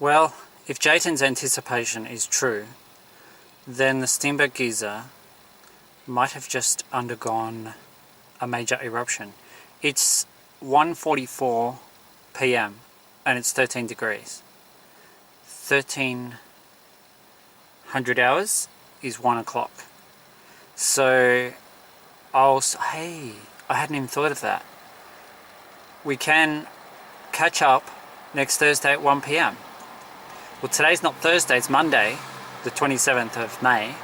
Well, if Jayton's anticipation is true, then the Steamboat Geyser might have just undergone a major eruption. It's 1:44 p.m. and it's 13 degrees. 1300 hours is 1 o'clock. So hey, I hadn't even thought of that. We can catch up next Thursday at 1 p.m. Well, today's not Thursday, it's Monday, the 27th of May.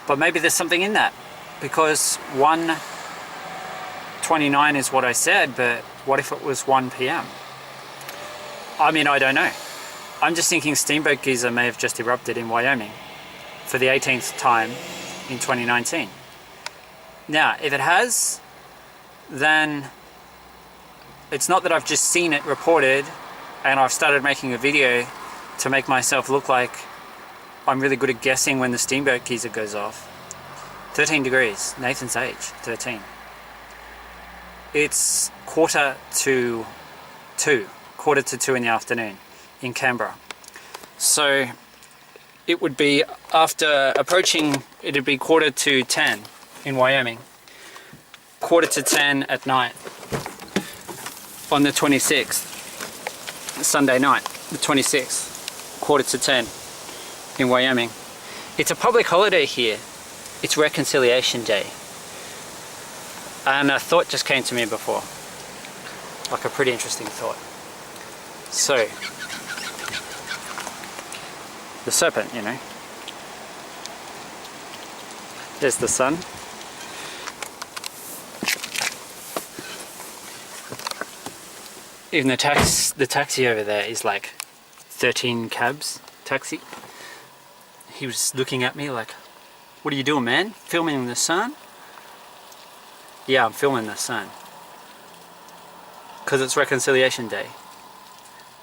But maybe there's something in that, because 1:29 is what I said, but what if it was 1 p.m? I mean, I don't know. I'm just thinking Steamboat Geyser may have just erupted in Wyoming for the 18th time in 2019. Now, if it has, then it's not that I've just seen it reported and I've started making a video to make myself look like I'm really good at guessing when the Steamboat Geyser goes off. 13 degrees, Nathan's age, 13. It's quarter to two in the afternoon in Canberra. So it would be after approaching, it'd be 9:45 in Wyoming. 9:45 at night on the 26th, Sunday night, the 26th, 9:45 in Wyoming. It's a public holiday here. It's Reconciliation Day. And a thought just came to me before, like a pretty interesting thought. So, the serpent, you know. There's the sun. Even the taxi over there is like 13 cabs taxi. He was looking at me like, "What are you doing, man? Filming the sun?" Yeah, I'm filming the sun. Because it's Reconciliation Day.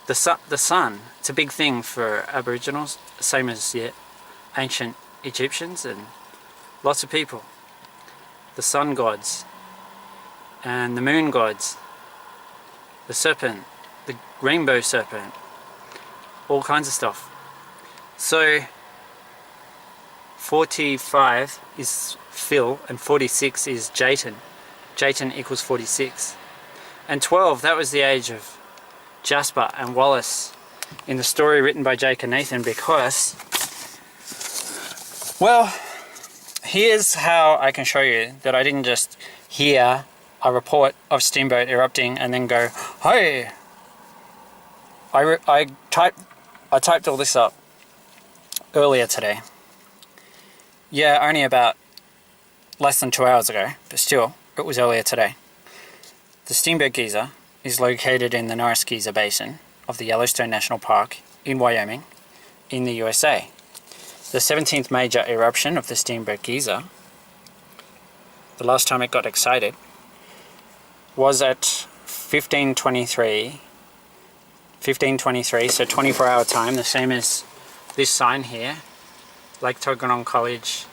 The sun, it's a big thing for Aboriginals, same as ancient Egyptians and lots of people. The sun gods and the moon gods, the serpent, the rainbow serpent, all kinds of stuff. So 45 is Phil and 46 is Jayton. Jayton equals 46. And 12, that was the age of Jasper and Wallace in the story written by Jake and Nathan, because, well, here's how I can show you that I didn't just hear a report of Steamboat erupting and then go, "Hey!" I typed all this up earlier today. Yeah, only about less than 2 hours ago, but still, it was earlier today. The Steamboat Geyser is located in the Norris Geyser Basin of the Yellowstone National Park in Wyoming, in the USA. The 17th major eruption of the Steamboat Geyser, the last time it got excited, was at 1523, so 24-hour time, the same as this sign here. Lake Tuggeranong College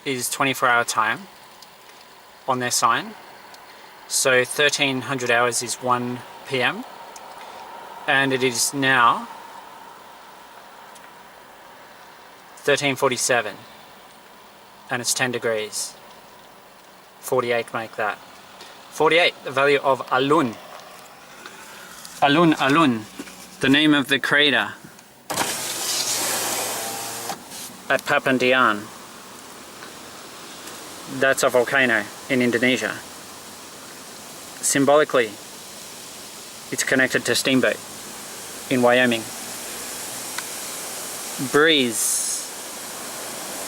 is 24-hour time on their sign. So 1300 hours is 1 p.m. and it is now 13:47 and it's 10 degrees. 48 make that. 48, the value of Alun. Alun, the name of the crater at Papandayan. That's a volcano in Indonesia. Symbolically, it's connected to Steamboat in Wyoming. Breeze.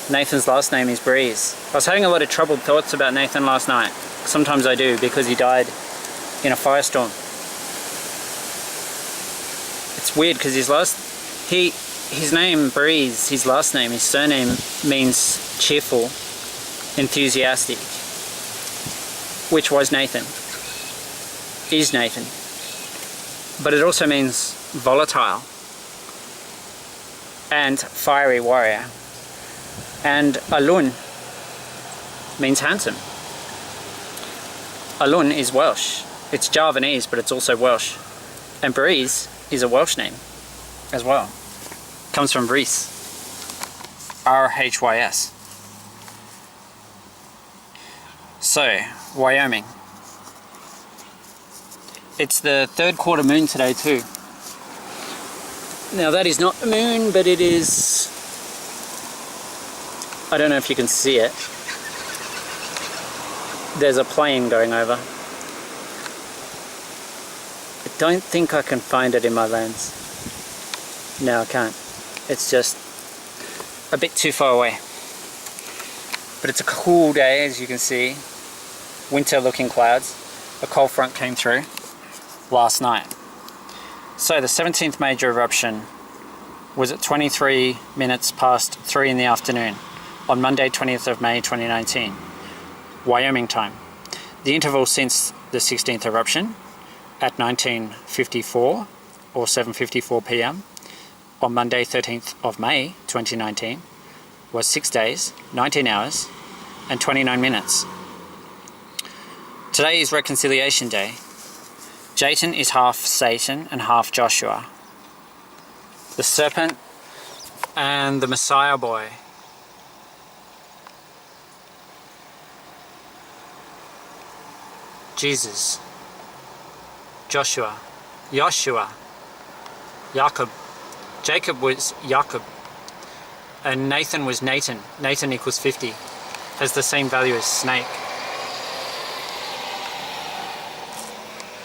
Nathan's last name is Breeze. I was having a lot of troubled thoughts about Nathan last night. Sometimes I do, because he died in a firestorm. It's weird because his name Breeze, his last name, his surname means cheerful, enthusiastic, which was Nathan. Is Nathan. But it also means volatile and fiery warrior. And Alun means handsome. Alun is Welsh. It's Javanese, but it's also Welsh. And Breeze is a Welsh name as well. Comes from Rhys. R-H-Y-S. So, Wyoming. It's the third quarter moon today too. Now that is not a moon, but it is... I don't know if you can see it. There's a plane going over. I don't think I can find it in my lens. No, I can't. It's just a bit too far away. But it's a cool day, as you can see. Winter looking clouds. A cold front came through last night. So the 17th major eruption was at 23 minutes past 3 in the afternoon on Monday 20th of May 2019, Wyoming time. The interval since the 16th eruption at 19:54 or 7:54 p.m. on Monday 13th of May 2019 was 6 days, 19 hours and 29 minutes. Today is Reconciliation Day. Jayton is half Satan and half Joshua. The serpent and the Messiah boy. Jesus. Joshua. Joshua. Jacob. Jacob was Jacob. And Nathan was Nathan. Nathan equals 50. Has the same value as snake.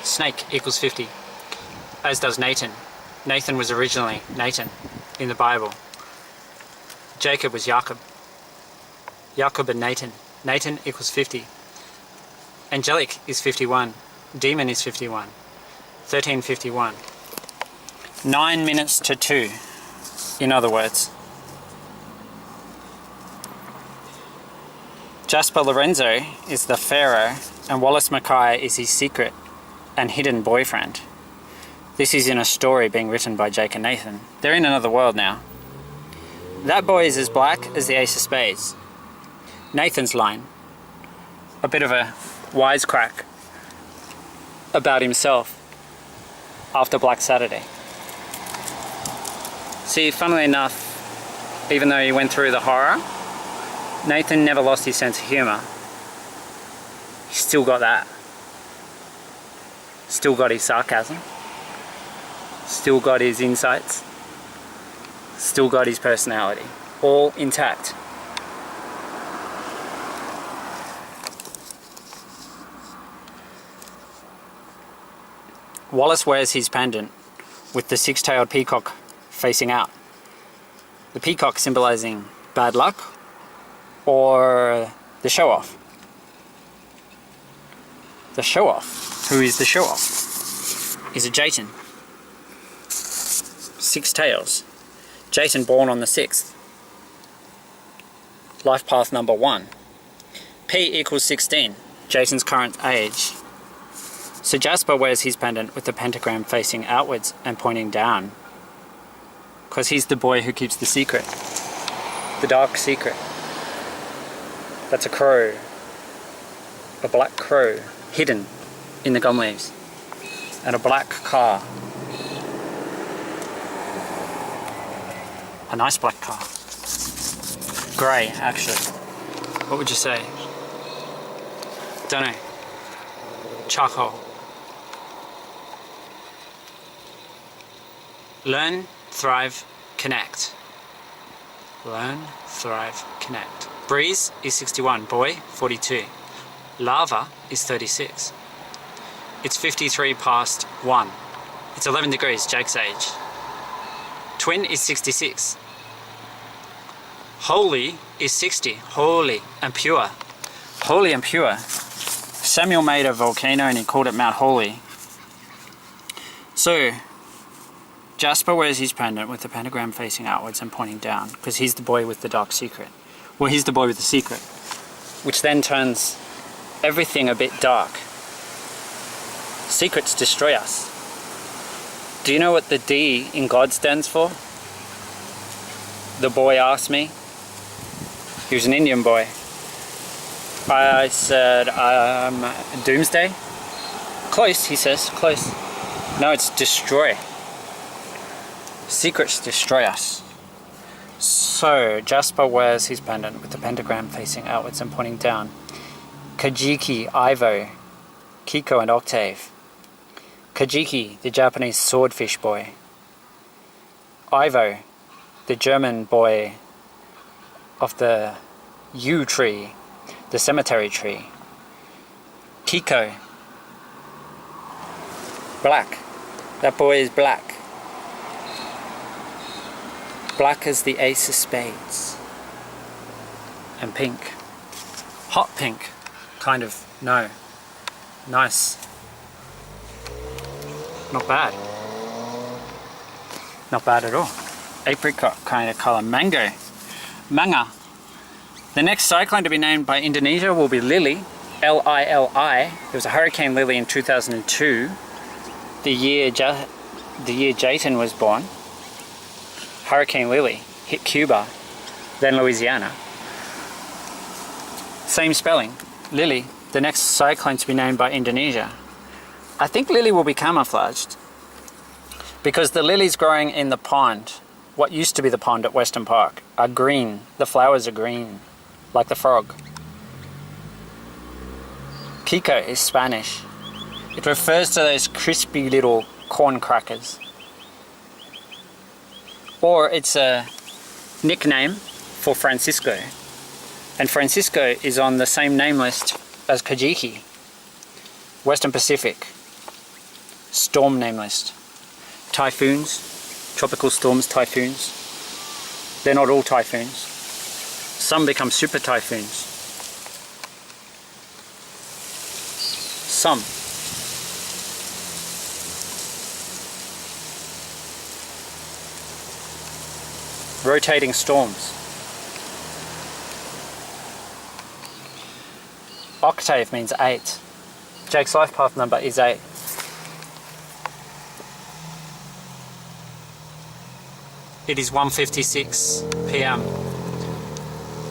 Snake equals 50. As does Nathan. Nathan was originally Nathan in the Bible. Jacob was Jacob. Jacob and Nathan. Nathan equals 50. Angelic is 51. Demon is 51. 1351. 9 minutes to 2. In other words. Jasper Lorenzo is the Pharaoh and Wallace Mackay is his secret and hidden boyfriend. This is in a story being written by Jake and Nathan. They're in another world now. That boy is as black as the Ace of Spades. Nathan's line. A bit of a wisecrack about himself after Black Saturday. See, funnily enough, even though he went through the horror, Nathan never lost his sense of humour. He still got that. Still got his sarcasm. Still got his insights. Still got his personality. All intact. Wallace wears his pendant with the six-tailed peacock facing out. The peacock symbolising bad luck or the show-off. The show-off. Who is the show-off? Is it Jayton? 6 tails. Jayton born on the 6th. Life path number 1. P equals 16. Jayton's current age. So Jasper wears his pendant with the pentagram facing outwards and pointing down. Because he's the boy who keeps the secret. The dark secret. That's a crow. A black crow. Hidden in the gum leaves. And a black car. A nice black car. Grey, actually. What would you say? Don't know. Charcoal. Learn, thrive, connect. Learn, thrive, connect. Breeze is 61. Boy, 42. Lava is 36. It's 53 past 1. It's 11 degrees, Jake's age. Twin is 66. Holy is 60. Holy and pure. Holy and pure. Samuel made a volcano and he called it Mount Holy. So, Jasper wears his pendant with the pentagram facing outwards and pointing down because he's the boy with the dark secret. Well, he's the boy with the secret. Which then turns everything a bit dark. Secrets destroy us. Do you know what the D in God stands for? The boy asked me. He was an Indian boy. I said, Doomsday? Close, he says, close. No, it's destroy. Secrets destroy us. So, Jasper wears his pendant with the pentagram facing outwards and pointing down. Kajiki, Ivo, Kiko and Octave. Kajiki, the Japanese swordfish boy. Ivo, the German boy of the yew tree, the cemetery tree. Kiko, black. That boy is black. Black as the ace of spades. And pink. Hot pink. Kind of. No. Nice. Not bad. Not bad at all. Apricot kind of colour. Mango. Manga. The next cyclone to be named by Indonesia will be Lili. L-I-L-I. There was a Hurricane Lili in 2002. The year Jayton was born. Hurricane Lili hit Cuba, then Louisiana. Same spelling. Lili. The next cyclone to be named by Indonesia. I think Lili will be camouflaged because the lilies growing in the pond, what used to be the pond at Western Park, are green. The flowers are green, like the frog. Kiko is Spanish. It refers to those crispy little corn crackers. Or it's a nickname for Francisco. And Francisco is on the same name list as Kajiki. Western Pacific. Storm name list. Typhoons. Tropical storms, typhoons. They're not all typhoons. Some become super typhoons. Some. Rotating storms. Octave means 8. Jake's life path number is 8. It is 1:56 p.m.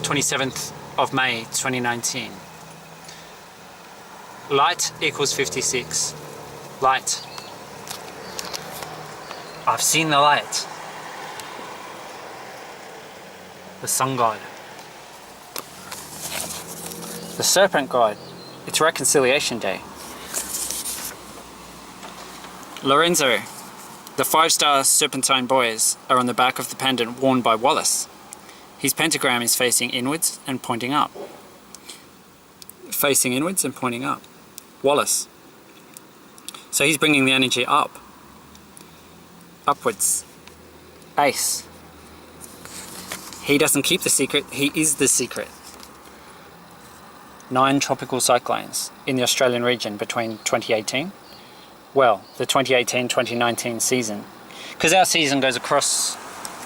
27th of May 2019. Light equals 56. Light. I've seen the light. The sun god. The serpent god. It's reconciliation day. Lorenzo. The 5-star serpentine boys are on the back of the pendant worn by Wallace. His pentagram is facing inwards and pointing up. Facing inwards and pointing up. Wallace. So he's bringing the energy up. Upwards. Ace. He doesn't keep the secret, he is the secret. 9 tropical cyclones in the Australian region between 2018. Well, the 2018-2019 season. Because our season goes across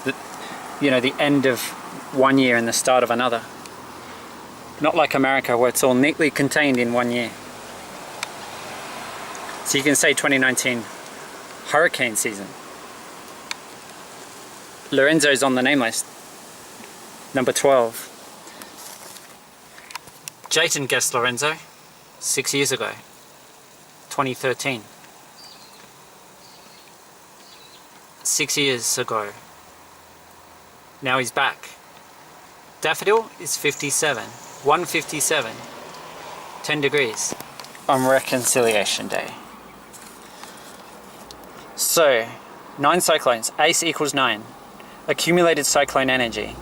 the end of one year and the start of another. Not like America where it's all neatly contained in one year. So you can say 2019 hurricane season. Lorenzo's on the name list. Number 12. Jayton guessed Lorenzo 6 years ago. 2013. 6 years ago. Now he's back. Daffodil is 57. 157. 10 degrees. On Reconciliation Day. So, 9 cyclones. Ace equals 9. Accumulated cyclone energy.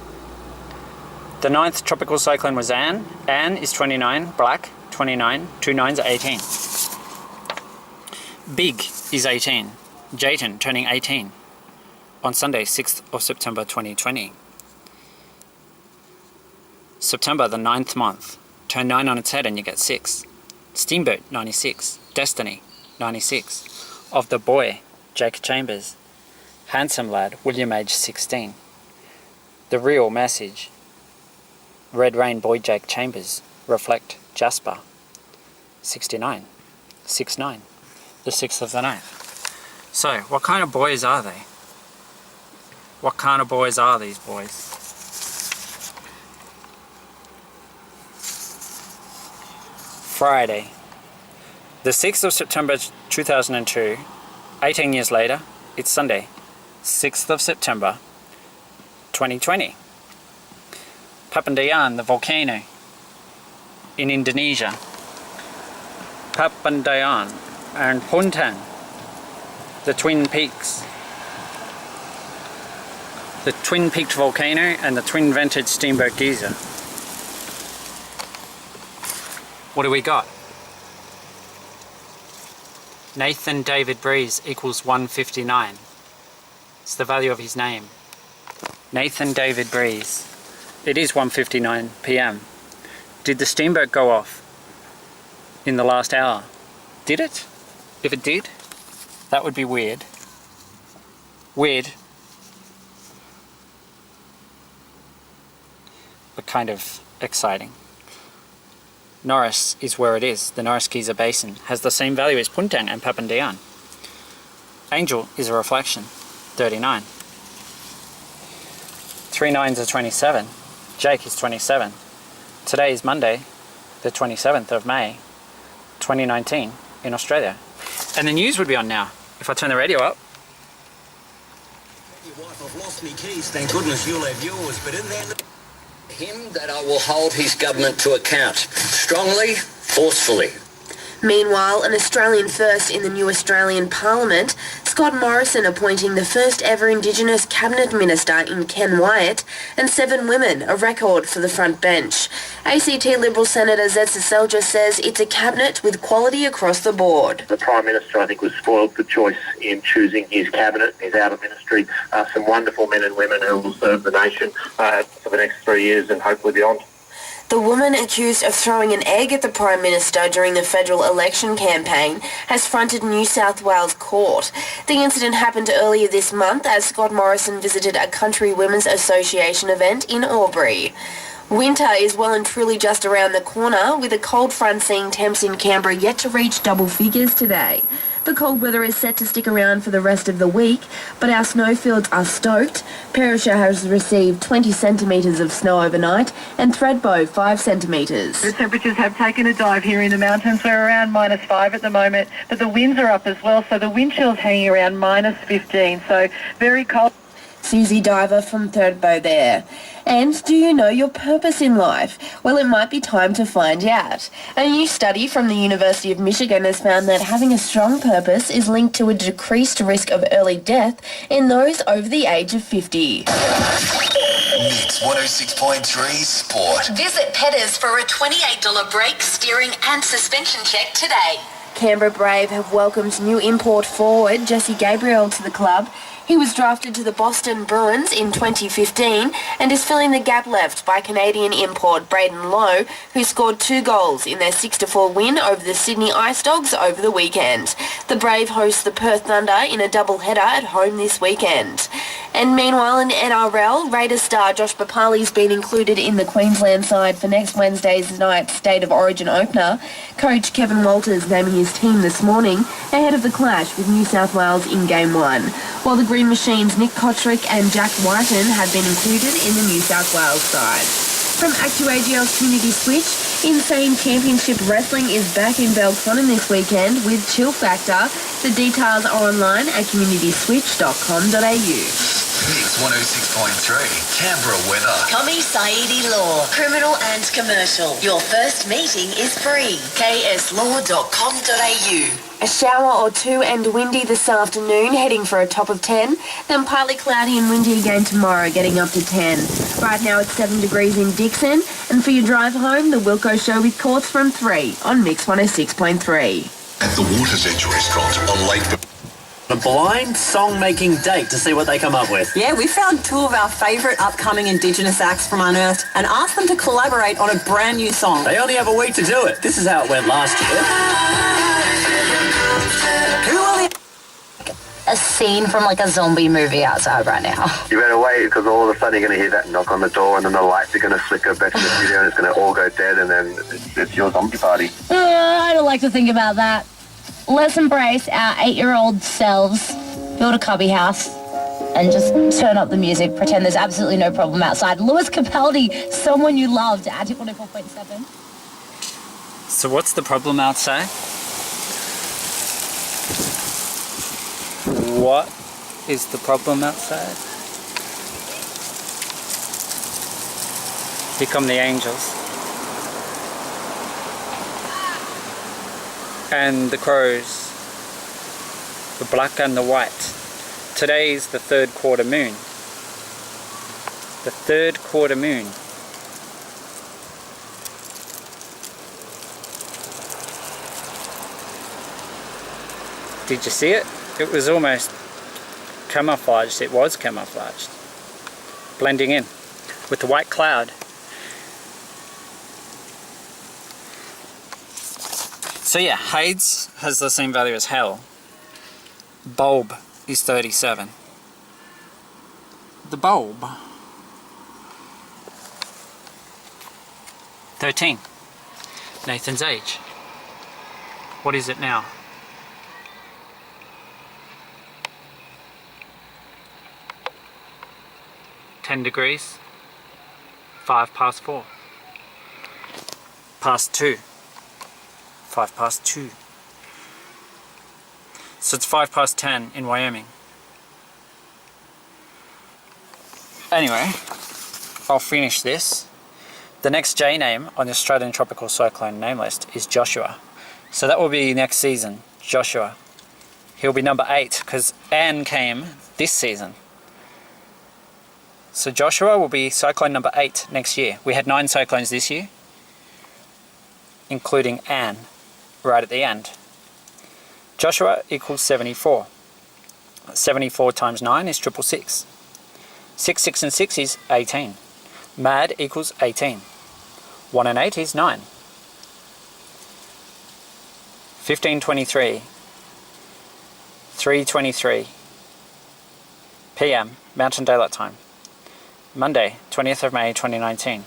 The 9th tropical cyclone was Anne. Anne is 29. Black, 29. 2 9s are 18. Big is 18. Jayton turning 18. On Sunday, 6th of September 2020. September, the 9th month. Turn 9 on its head and you get 6. Steamboat, 96. Destiny, 96. Of the boy, Jake Chambers. Handsome lad, William age 16. The real message. Red Rain boy Jake Chambers. Reflect Jasper. 69. 6-9. The 6th of the 9th. So, what kind of boys are they? What kind of boys are these boys? Friday. The 6th of September 2002. 18 years later, it's Sunday. 6th of September 2020. Papandayan, the volcano in Indonesia. Papandayan and Puntang, the twin peaks. The twin-peaked volcano and the twin-vented steamboat geyser. What do we got? Nathan David Breeze equals 159. It's the value of his name. Nathan David Breeze. It is 1:59 p.m. Did the steamboat go off in the last hour? Did it? If it did, that would be weird. Weird, but kind of exciting. Norris is where it is. The Norris Geyser Basin has the same value as Puntang and Papandayan. Angel is a reflection, 39. 3 9s are 27. Jake is 27. Today is Monday, the 27th of May, 2019 in Australia. And the news would be on now if I turn the radio up. Your wife, I've lost me keys. Thank goodness you'll have yours. But in there, him that I will hold his government to account, strongly, forcefully. Meanwhile, an Australian first in the new Australian Parliament, Scott Morrison appointing the first ever Indigenous Cabinet Minister in Ken Wyatt, and 7 women, a record for the front bench. ACT Liberal Senator Zed Seselja says it's a cabinet with quality across the board. The Prime Minister, I think, was spoiled for choice in choosing his cabinet, his outer ministry. Some wonderful men and women who will serve the nation for the next 3 years and hopefully beyond. The woman accused of throwing an egg at the Prime Minister during the federal election campaign has fronted New South Wales court. The incident happened earlier this month as Scott Morrison visited a Country Women's Association event in Albury. Winter is well and truly just around the corner, with a cold front seeing temps in Canberra yet to reach double figures today. The cold weather is set to stick around for the rest of the week, but our snowfields are stoked. Perisher has received 20 centimetres of snow overnight and Thredbo 5 centimetres. The temperatures have taken a dive here in the mountains. We're around -5 at the moment, but the winds are up as well, so the wind chill's hanging around -15, so very cold. Susie Diver from Thredbo there. And do you know your purpose in life? Well, it might be time to find out. A new study from the University of Michigan has found that having a strong purpose is linked to a decreased risk of early death in those over the age of 50. Mix 106.3 Sport. Visit Petters for a $28 brake, steering and suspension check today. Canberra Brave have welcomed new import forward Jesse Gabriel to the club. He was drafted to the Boston Bruins in 2015 and is filling the gap left by Canadian import Braden Lowe, who scored 2 goals in their 6-4 win over the Sydney Ice Dogs over the weekend. The Brave host the Perth Thunder in a doubleheader at home this weekend. And meanwhile in NRL, Raiders star Josh Papali's been included in the Queensland side for next Wednesday's night's State of Origin opener. Coach Kevin Walters naming his team this morning ahead of the clash with New South Wales in Game 1. While the Green Machines' Nick Kotrick and Jack Whiten have been included in the New South Wales side. From ActuAGL's Community Switch, Insane Championship Wrestling is back in Belconnen this weekend with Chill Factor. The details are online at communityswitch.com.au. Mix 106.3 Canberra weather. Komi Saidi Law, criminal and commercial. Your first meeting is free. kslaw.com.au. A shower or two and windy this afternoon, heading for a top of 10. Then partly cloudy and windy again tomorrow, getting up to 10. Right now it's 7 degrees in Dixon. And for your drive home, the Wilco Show with Courts from 3 on Mix 106.3. At the Water's Edge restaurant on Lake. A blind song-making date to see what they come up with. Yeah, we found 2 of our favourite upcoming Indigenous acts from Unearthed and asked them to collaborate on a brand new song. They only have a week to do it. This is how it went last year. A scene from like a zombie movie outside right now. You better wait, because all of a sudden you're going to hear that knock on the door and then the lights are going to flicker back to the studio and it's going to all go dead and then it's your zombie party. I don't like to think about that. Let's embrace our 8-year-old selves, build a cubby house, and just turn up the music, pretend there's absolutely no problem outside. Lewis Capaldi, Someone You Loved, at 104.7. So what's the problem outside? What is the problem outside. Here come the angels. And the crows. The black and the white. Today is the third quarter moon. The third quarter moon. Did you see it? It was almost camouflaged. It was camouflaged. Blending in with the white cloud. So yeah, Hades has the same value as hell. Bulb is 37. The bulb. 13. Nathan's age. What is it now? $10, 5 past 4. Past 2. 5 past 2. So it's 5 past 10 in Wyoming. Anyway, I'll finish this. The next J name on the Australian Tropical Cyclone name list is Joshua. So that will be next season, Joshua. He'll be number 8 because Anne came this season. So Joshua will be cyclone number 8 next year. We had 9 cyclones this year, including Anne, right at the end. Joshua equals 74. 74 times 9 is 666. 6, 6 and 6 is 18. Mad equals 18. 1 and 8 is 9. 15:23. 3:23 p.m. Mountain Daylight Time. Monday, 20th of May 2019.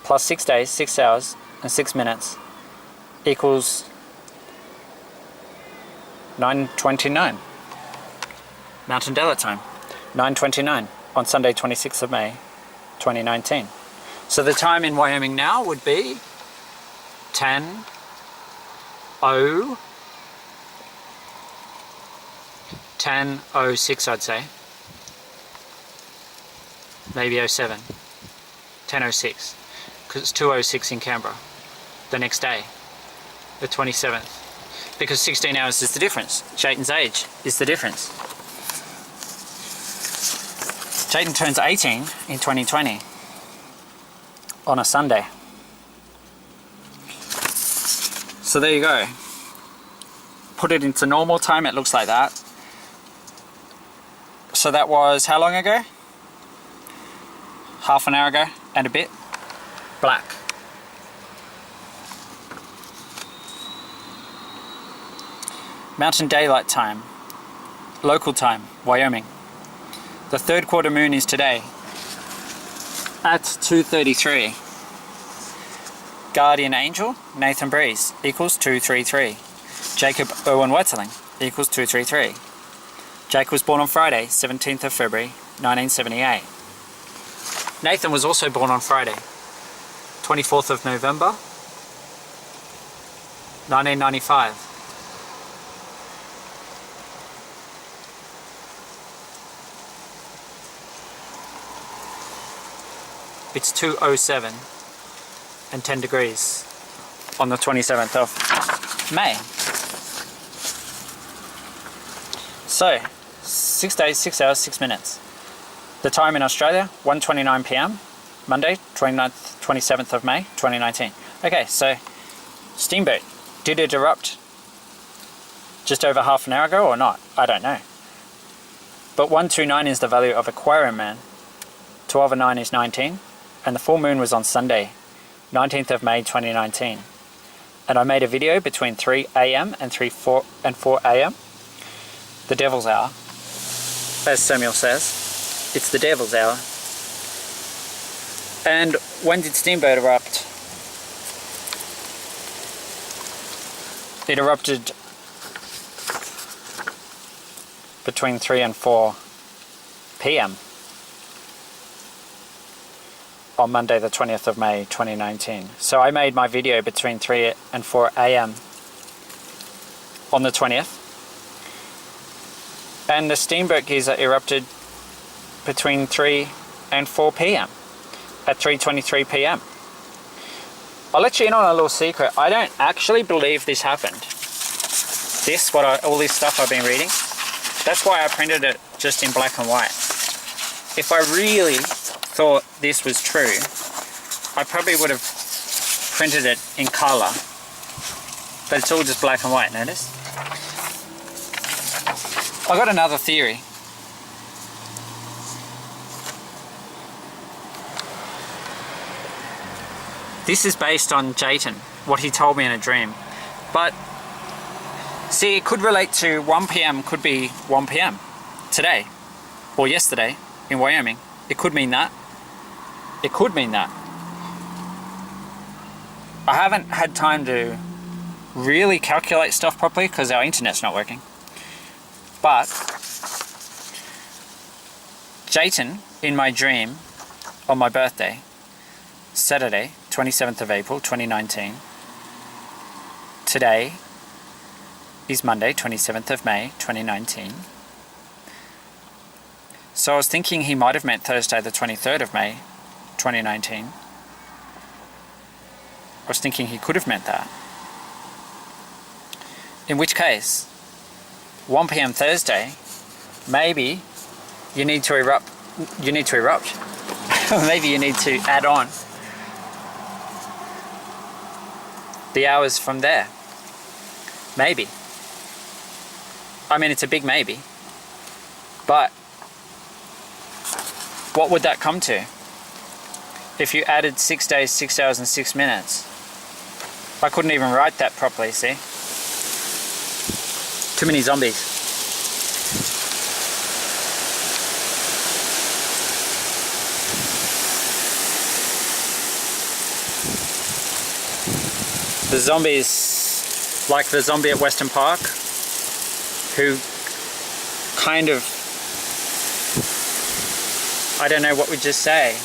Plus 6 days, 6 hours and 6 minutes equals 9:29. Mountain Daylight Time. 9:29 on Sunday, 26th of May 2019. So the time in Wyoming now would be 10:06, I'd say. Maybe 07. 10:06. Because it's 2:06 in Canberra the next day, the 27th. Because 16 hours is the difference. Chayton's age is the difference. Chayton turns 18 in 2020 on a Sunday. So there you go. Put it into normal time, it looks like that. So that was how long ago? Half an hour ago and a bit. Black. Mountain Daylight Time. Local time, Wyoming. The third quarter moon is today at 2:33. Guardian Angel, Nathan Breeze, equals 233. Jacob Owen Wetterling equals 233. Jake was born on Friday, 17th of February, 1978. Nathan was also born on Friday, 24th of November, 1995. It's 2:07 and 10 degrees on the 27th of May. So, 6 days, 6 hours, 6 minutes. The time in Australia, 1:29 p.m, Monday, 27th of May, 2019. Okay, so, Steamboat, did it erupt just over half an hour ago or not? I don't know. But 129 is the value of Aquarium Man. 12 and 9 is 19. And the full moon was on Sunday, 19th of May 2019. And I made a video between 3 a.m. and 4 a.m. The Devil's Hour. As Samuel says, it's the Devil's Hour. And when did Steamboat erupt? It erupted between 3 and 4 p.m. on Monday the 20th of May 2019. So I made my video between 3 and 4 a.m. on the 20th, And the steamboat geyser erupted between 3 and 4 p.m. at 3:23 p.m. I'll let you in on a little secret. I don't actually believe this happened. All this stuff I've been reading, that's why I printed it just in black and white. If I really thought this was true, I probably would have printed it in color. But it's all just black and white, notice? I got another theory. This is based on Jayton, what he told me in a dream. But see, it could relate to 1 p.m. could be 1 p.m. today or yesterday in Wyoming. It could mean that. It could mean that. I haven't had time to really calculate stuff properly because our internet's not working. But Jayton, in my dream, on my birthday, Saturday, 27th of April, 2019, today is Monday, 27th of May, 2019. So I was thinking he might have meant Thursday, the 23rd of May, 2019. I was thinking he could have meant that. In which case, 1 p.m. Thursday, maybe you need to erupt. Maybe you need to add on the hours from there. Maybe. I mean, it's a big maybe. But what would that come to? If you added 6 days, 6 hours and 6 minutes. I couldn't even write that properly, see? Too many zombies. The zombies, like the zombie at Western Park, who kind of, I don't know what we just say.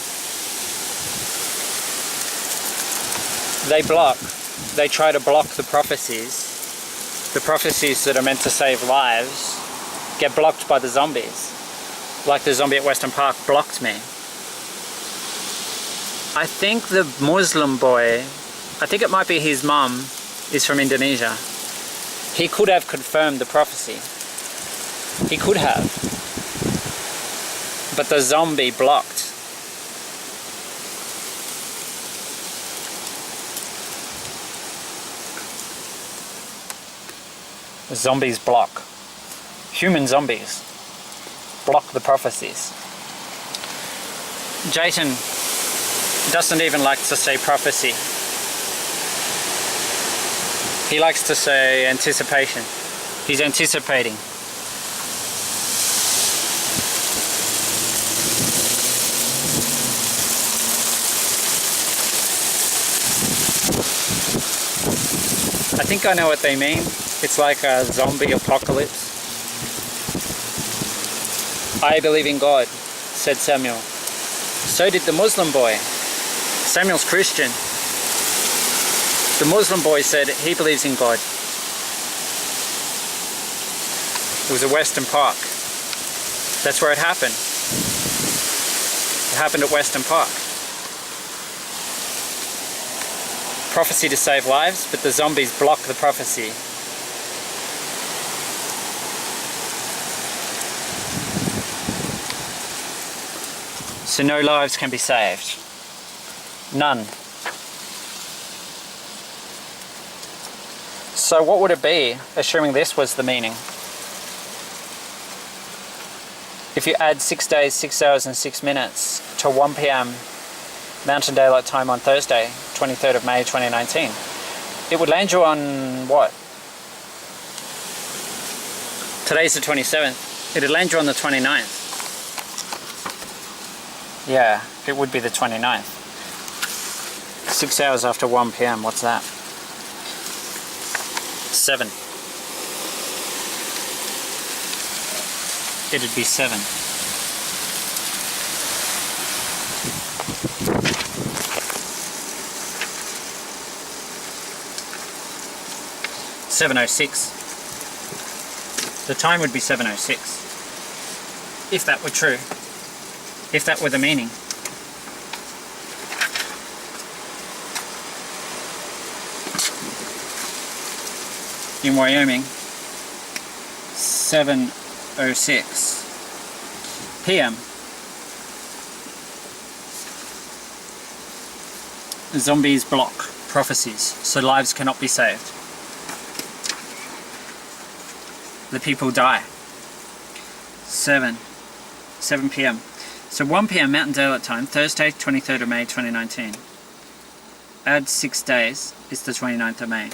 They try to block the prophecies that are meant to save lives, get blocked by the zombies. Like the zombie at Western Park blocked me. I think the Muslim boy, I think it might be his mum, is from Indonesia. He could have confirmed the prophecy. He could have. But the zombie blocked. The zombies block. Human zombies block the prophecies. Jayton doesn't even like to say prophecy. He likes to say anticipation. He's anticipating. I think I know what they mean. It's like a zombie apocalypse. I believe in God, said Samuel. So did the Muslim boy. Samuel's Christian. The Muslim boy said he believes in God. It was a Western Park. That's where it happened. It happened at Western Park. Prophecy to save lives, but the zombies block the prophecy. So no lives can be saved. None. So what would it be, assuming this was the meaning? If you add 6 days, 6 hours and 6 minutes to 1 p.m. Mountain Daylight Time on Thursday, 23rd of May 2019, it would land you on what? Today's the 27th. It would land you on the 29th. Yeah, it would be the 29th. 6 hours after 1 p.m, what's that? 7. It'd be 7. $7:06. The time would be 7:06. if that were true, if that were the meaning. In Wyoming, 7:06 p.m. Zombies block prophecies, so lives cannot be saved. The people die. 7 p.m. So 1 p.m. Mountain Daylight Time, Thursday, 23rd of May, 2019. Add 6 days, it's the 29th of May.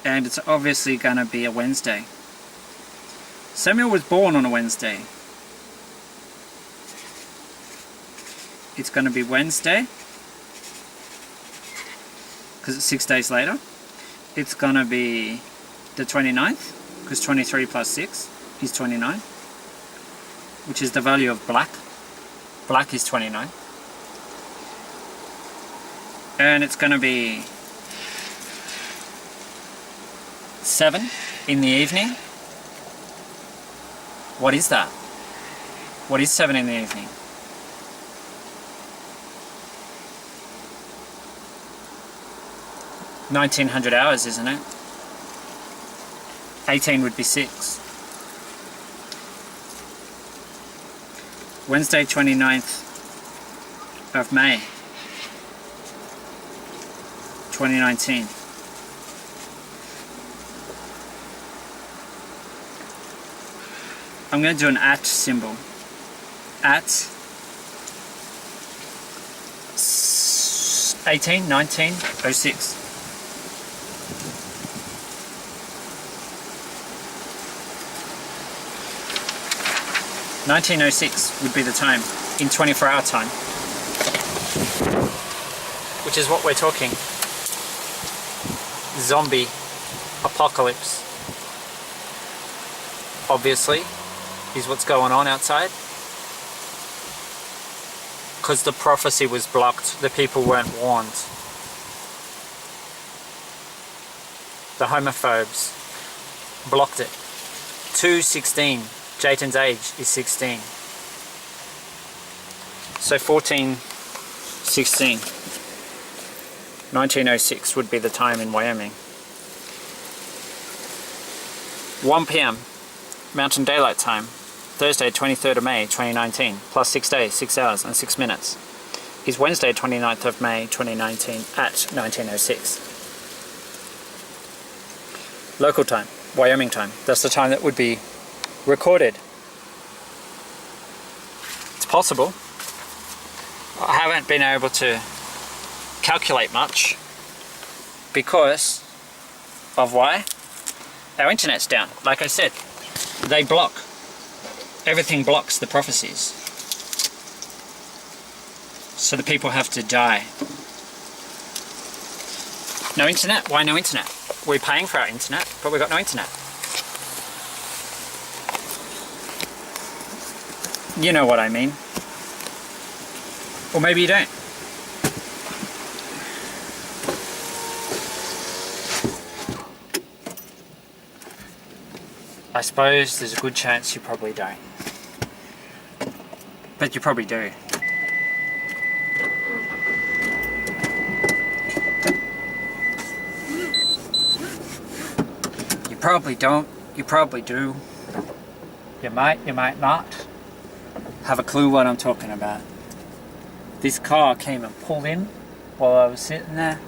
And it's obviously going to be a Wednesday. Samuel was born on a Wednesday. It's going to be Wednesday, because it's 6 days later. It's going to be the 29th, because 23 plus 6 is 29, which is the value of black. Black is 29. And it's going to be 7 in the evening. What is that? What is 7 in the evening? $1900 hours, isn't it? 18 would be 6. Wednesday, 29th of May, 2019. I'm going to do an at symbol. At 18/19/06. $19.06 would be the time in 24-hour time, which is what we're talking. Zombie apocalypse, obviously, is what's going on outside, because the prophecy was blocked. The people weren't warned. The homophobes blocked it. 2:16. Jayton's age is 16. So 14:16. 1906 would be the time in Wyoming. 1 p.m. Mountain Daylight Time, Thursday, 23rd of May, 2019, plus 6 days, 6 hours, and 6 minutes, is Wednesday, 29th of May, 2019, at 1906. Local time, Wyoming time. That's the time that would be recorded. It's possible. I haven't been able to calculate much because of why? Our internet's down. Like I said, they block. Everything blocks the prophecies. So the people have to die. No internet? Why no internet? We're paying for our internet, but we've got no internet. You know what I mean. Or maybe you don't. I suppose there's a good chance you probably don't. But you probably do. You probably don't. You probably do. You might not have a clue what I'm talking about. This car came and pulled in while I was sitting there,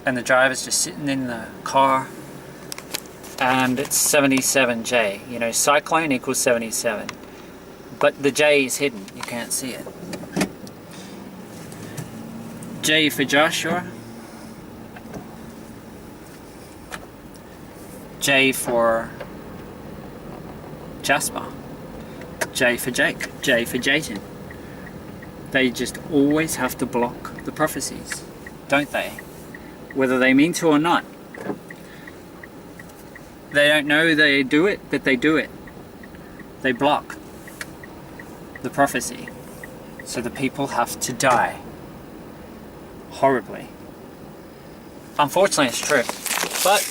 and the driver's just sitting in the car, and it's 77J. You know, cyclone equals 77, but the J is hidden, you can't see it. J for Joshua, J for Jasper, J for Jake, J for Jayton. They just always have to block the prophecies, don't they? Whether they mean to or not. They don't know they do it, but they do it. They block the prophecy. So the people have to die. Horribly. Unfortunately, it's true. But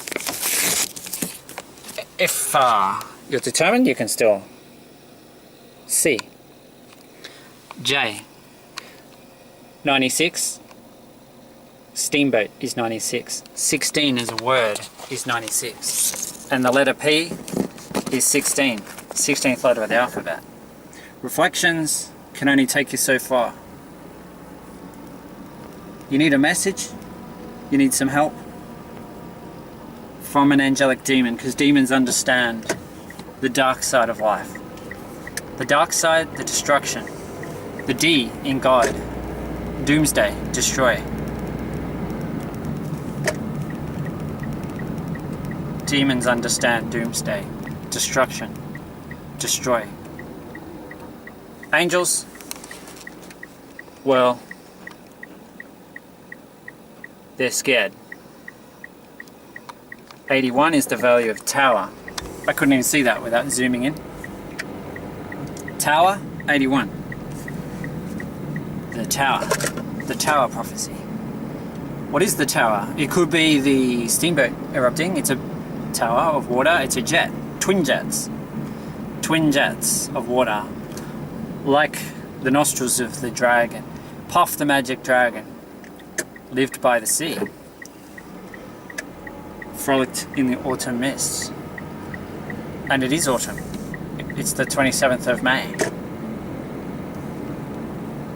if you're determined, you can still see. J, 96. Steamboat is 96. 16 as a word is 96. And the letter P is 16. 16th letter of the alphabet. Reflections can only take you so far. You need a message. You need some help from an angelic demon, because demons understand the dark side of life. The dark side, the destruction. The D in God. Doomsday, destroy. Demons understand doomsday, destruction, destroy. Angels, well, they're scared. 81 is the value of tower. I couldn't even see that without zooming in. Tower, 81. The tower prophecy. What is the tower? It could be the steamboat erupting. It's a tower of water. It's a jet. Twin jets of water, like the nostrils of the dragon. Puff the magic dragon lived by the sea, frolicked in the autumn mists. And it is autumn. It's the 27th of May.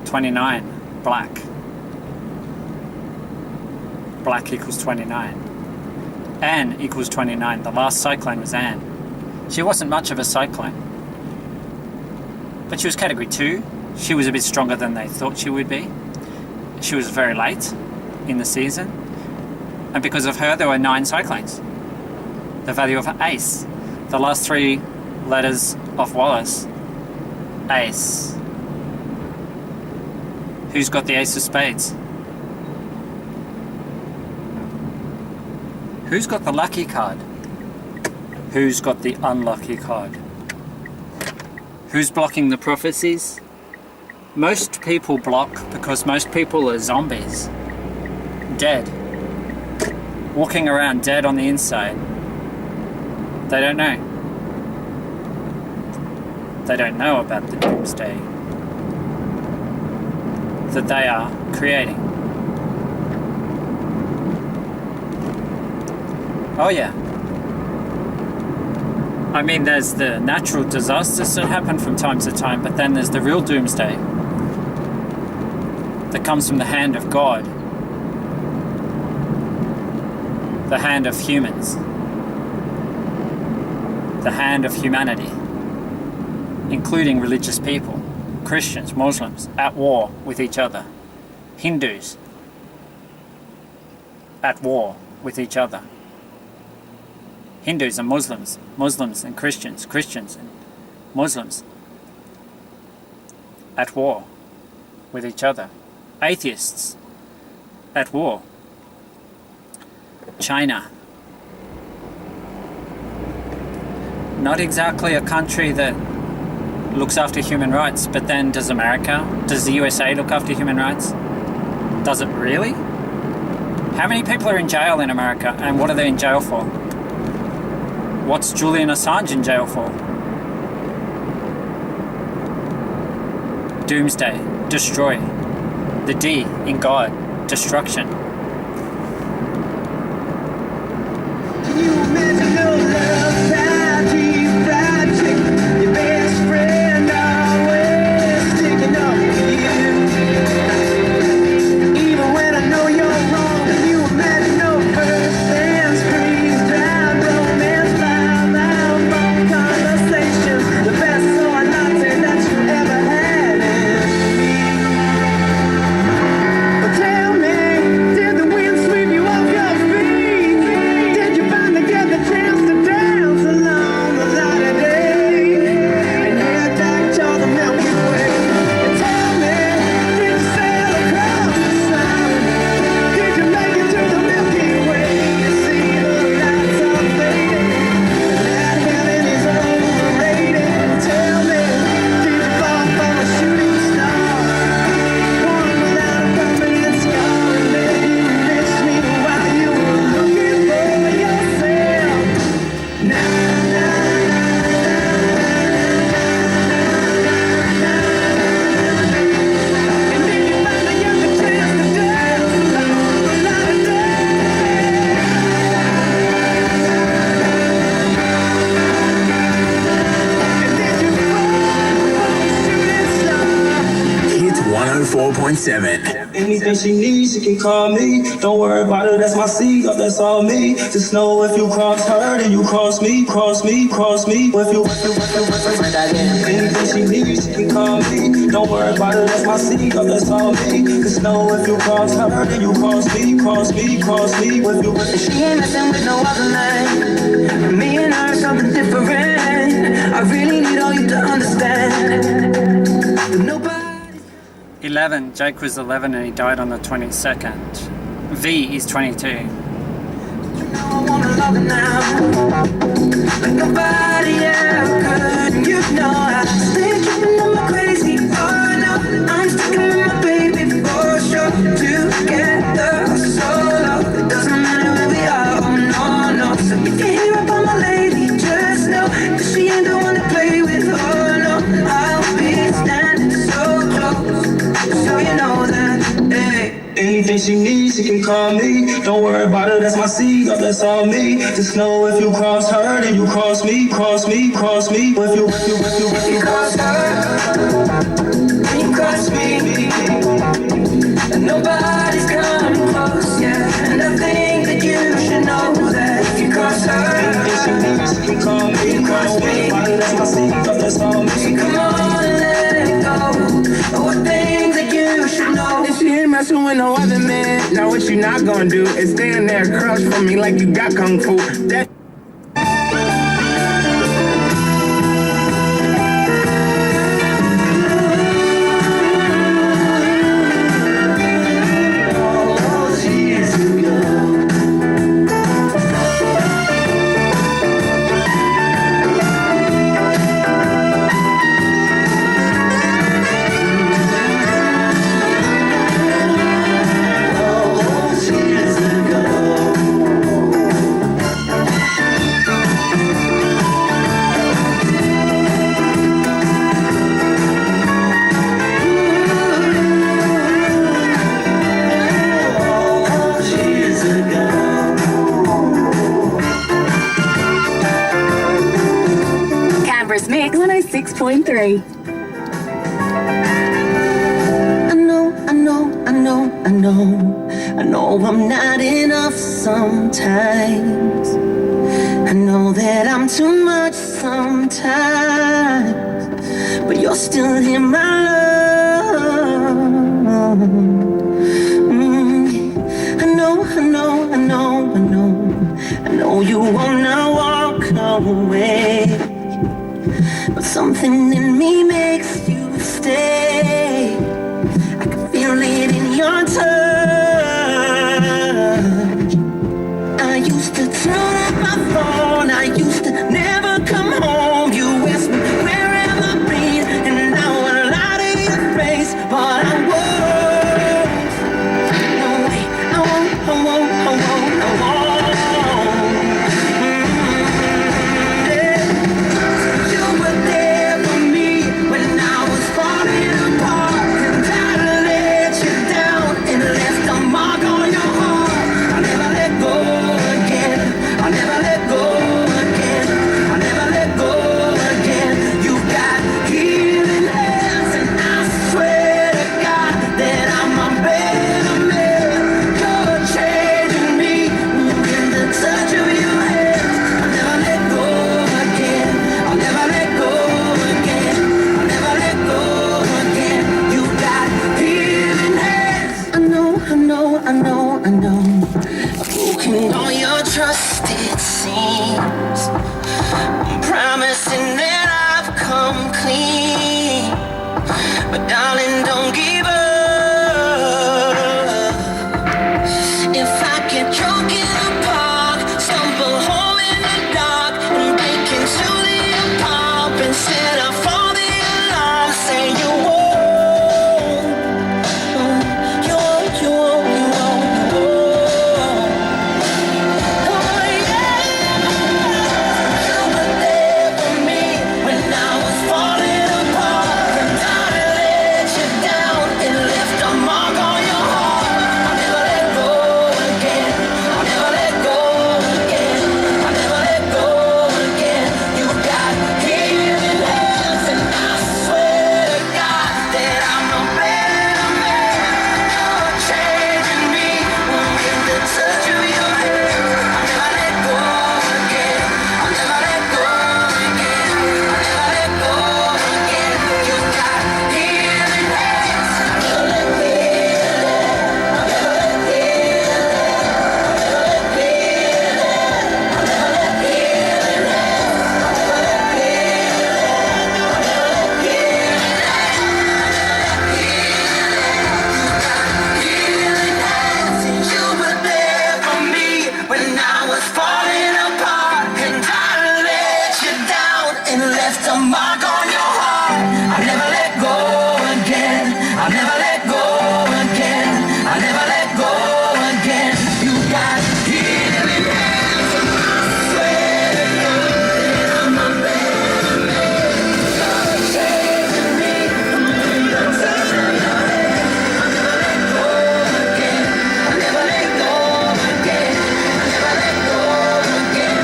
29, black. Black equals 29. Anne equals 29. The last cyclone was Anne. She wasn't much of a cyclone, but she was category 2. She was a bit stronger than they thought she would be. She was very late in the season, and because of her there were 9 cyclones. The value of ace, the last 3 letters of Wallace. Ace. Who's got the ace of spades? Who's got the lucky card? Who's got the unlucky card? Who's blocking the prophecies? Most people block because most people are zombies. Dead. Walking around dead on the inside. They don't know. They don't know about the doomsday that they are creating. Oh yeah. I mean, there's the natural disasters that happen from time to time, but then there's the real doomsday that comes from the hand of God, the hand of humans, the hand of humanity, including religious people, Christians, Muslims, at war with each other, Hindus, at war with each other. Hindus and Muslims, Muslims and Christians, Christians and Muslims at war with each other. Atheists at war. China. Not exactly a country that looks after human rights, but then does America, does the USA look after human rights? Does it really? How many people are in jail in America, and what are they in jail for? What's Julian Assange in jail for? Doomsday, destroy. The D in God, destruction. Can you imagine no love that keeps that chick? Your best friend always sticking up for you. Even when I know you're wrong, can you imagine no first dance, screams, drown, romance, loud, phone conversations? The best soy latte that you ever had in me. But tell me, 96.7. Anything she needs, she can call me. Don't worry about it, that's my seed, oh, that's all me. Just know if you cross her, then you cross me, cross me, cross me. If you, anything she needs, she can call me. Don't worry about it, that's my seed, oh, that's all me. Just know if you cross her, then you cross me, cross me, cross me. If you, she ain't messing with no other man. Me and her, something different. I really need all you to understand. But nobody. 11. Jake was 11 and he died on the 22nd. V is 22. I wanna love her now, like nobody ever could. You know I stay keeping on my crazy. Oh no, I'm sticking with my baby for sure. Together, solo. It doesn't matter where we are. Oh no, no. So if you hear about my lady, just know that she ain't the one to play with. Oh no, I'll be standing so close, so you know that. Hey. anything she needs, she can call me. Don't worry about it, that's my seed, oh, that's all me. Just know if you cross her, then you cross me, cross me, cross me. If you cross her, then you cross me. And nobody's coming close, yeah. And I think that you should know that if you cross her, anything she needs, she can call me. cross me. That's my seed, oh, that's all me. So come on and let it go. What things that you should know. If she ain't messing with no other man, now what you not gonna do is stand there crouch for me like you got kung fu. That Canberra's Mix 106.3. I know I'm not enough sometimes. I know that I'm too much sometimes, but you're still in my love. I know you wanna walk away, but something in me makes you stay. I can feel it in your touch. I used to turn up my phone, I used to never come home. You asked me where have I been, and now I lie to your face, but I won't. No way, I won't. You were there for me when I was falling apart, and I let you down and left a mark on your heart. I'll never let go again. I'll never let go again. I'll never let go again. You got healing hands, and I swear to God that I'm a better man. You're changing me in the touch of your hands. I'll never let go again. I'll never let go again. I'll never let go again. You got healing hands. I know. I've broken all your trust, it seems. I'm promising that I've come clean, but darling, don't give up. If I get drunk in the park, stumble home in the dark, and break into the apartment, set off all the alarms, say you won't. You won't. Oh yeah. You were there for me when I was falling and left a mark on your heart. I'll never let go again. I'll never let go again. I'll never let go again. You got healing hands, and I swear to God that I'm a better man. You're saving me from the touch of your hand. I'll never let go again. I'll never let go again. I'll never let go again.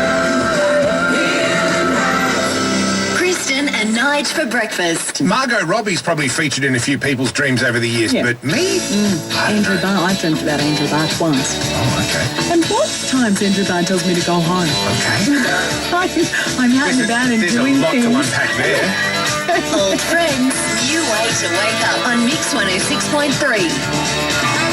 Kristen and Nige for breakfast. Margot Robbie's probably featured in a few people's dreams over the years, but me? Andrew Barr. I dreamt about Andrew Barr once. Oh, okay. And lots of times Andrew Barr tells me to go home. Okay. I'm out and about and There's doing a lot things. to unpack there. Old friends, you wait to wake up on Mix 106.3.